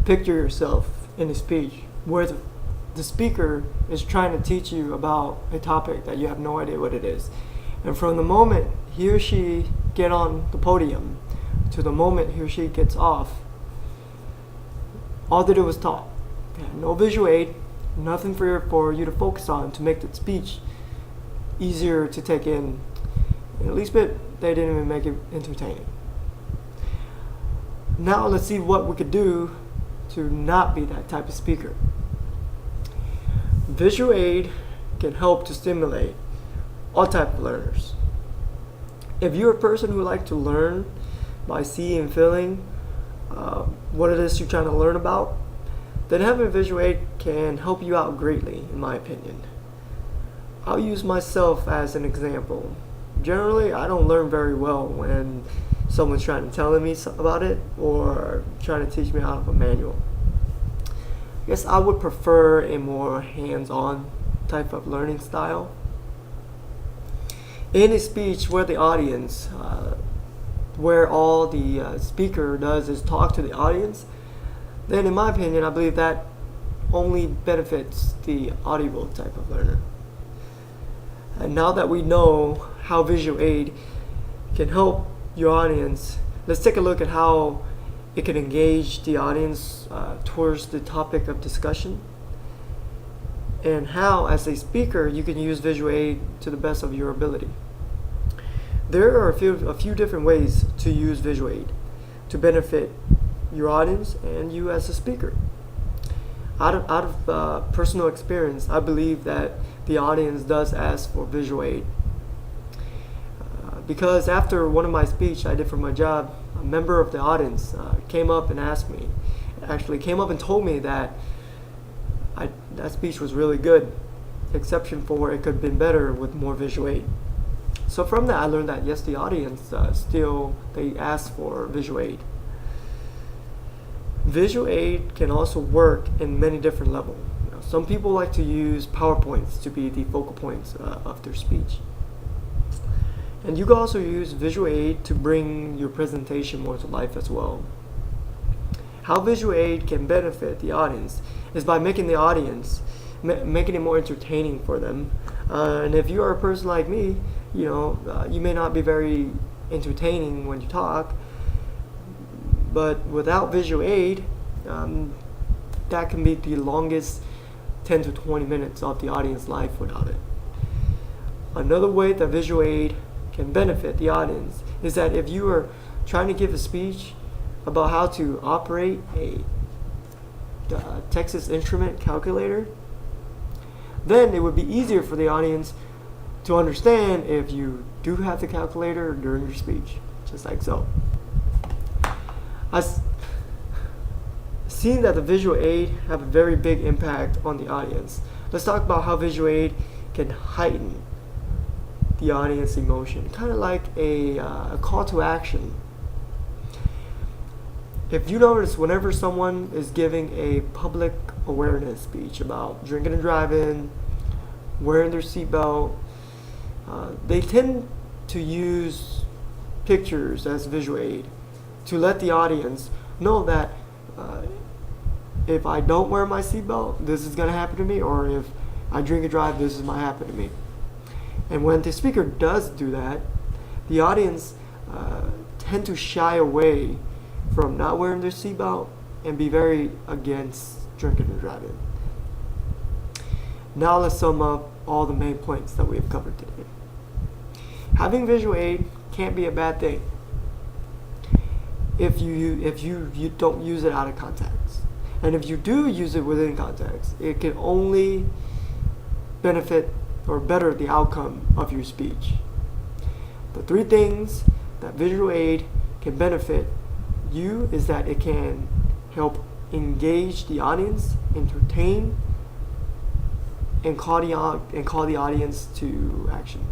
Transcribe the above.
Picture yourself in a speech where the speaker is trying to teach you about a topic that you have no idea what it is. And from the moment he or she get on the podium to the moment he or she gets off, all they did was talk. They had no visual aid, nothing for you to focus on to make the speech easier to take in. And at least they didn't even make it entertaining. Now let's see what we could do to not be that type of speaker. Visual aid can help to stimulate all type of learners. If you're a person who likes to learn by seeing and feeling what it is you're trying to learn about, then having visual aid can help you out greatly, in my opinion. I'll use myself as an example. Generally, I don't learn very well when someone's trying to tell me about it or trying to teach me out of a manual. I guess I would prefer a more hands-on type of learning style. In a speech where the audience, where all the speaker does is talk to the audience, then in my opinion, I believe that only benefits the audible type of learner. And now that we know how visual aid can help your audience, let's take a look at how it can engage the audience towards the topic of discussion, and how, as a speaker, you can use visual aid to the best of your ability. There are a few different ways to use visual aid to benefit your audience and you as a speaker. Out of personal experience, I believe that the audience does ask for visual aid. Because after one of my speeches I did for my job, a member of the audience came up and asked me, actually came up and told me that that speech was really good, exception for it could have been better with more visual aid. So from that I learned that yes, the audience they ask for visual aid. Visual aid can also work in many different levels. Some people like to use PowerPoints to be the focal points of their speech. And you can also use visual aid to bring your presentation more to life as well. How visual aid can benefit the audience is by making the audience, making it more entertaining for them. And if you are a person like me, you may not be very entertaining when you talk, but without visual aid, that can be the longest 10 to 20 minutes of the audience life without it. Another way that visual aid can benefit the audience is that if you are trying to give a speech about how to operate a Texas Instrument calculator, then it would be easier for the audience to understand if you do have the calculator during your speech, just like so. I've seen that the visual aid have a very big impact on the audience. Let's talk about how visual aid can heighten the audience emotion, kind of like a call to action. If you notice, whenever someone is giving a public awareness speech about drinking and driving, wearing their seatbelt, they tend to use pictures as visual aid to let the audience know that if I don't wear my seatbelt, this is going to happen to me, or if I drink and drive, this is going to happen to me. And when the speaker does do that, the audience tend to shy away from not wearing their seatbelt and be very against drinking and driving. Now let's sum up all the main points that we have covered today. Having visual aid can't be a bad thing if you don't use it out of context. And if you do use it within context, it can only benefit or better the outcome of your speech. The three things that visual aid can benefit you is that it can help engage the audience, entertain, and call the audience to action.